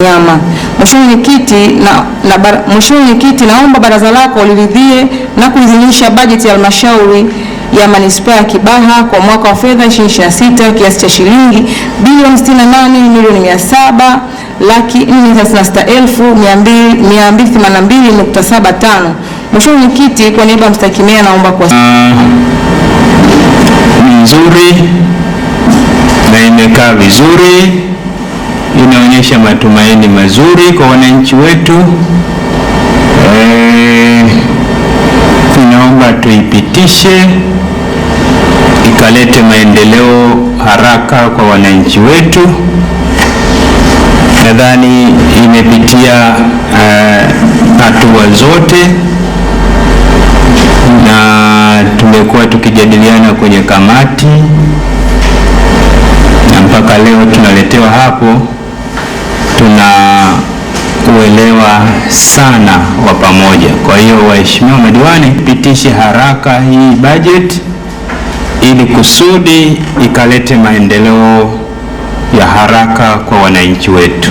Nyama. Mheshimiwa Mwenyekiti, naomba baraza lako liridhie na kuidhinisha bajeti ya halmashauri ya manispaa ya Kibaha kwa mwaka wa fedha 2026 kiasi cha shilingi bilioni 68,436,282.75. Mheshimiwa Mwenyekiti, kwa niaba ya mstahiki meya naomba kwa nzuri na imekaa vizuri, inaonyesha matumaini mazuri kwa wananchi wetu. Tunaomba tuipitishe ikalete maendeleo haraka kwa wananchi wetu. Nadhani imepitia hatua zote na tumekuwa tukijadiliana kwenye kamati na mpaka leo tunaletewa hapo. Tuna uelewa sana wa pamoja. Kwa hiyo waheshimiwa madiwani, pitishe haraka hii budget ili kusudi ikalete maendeleo ya haraka kwa wananchi wetu.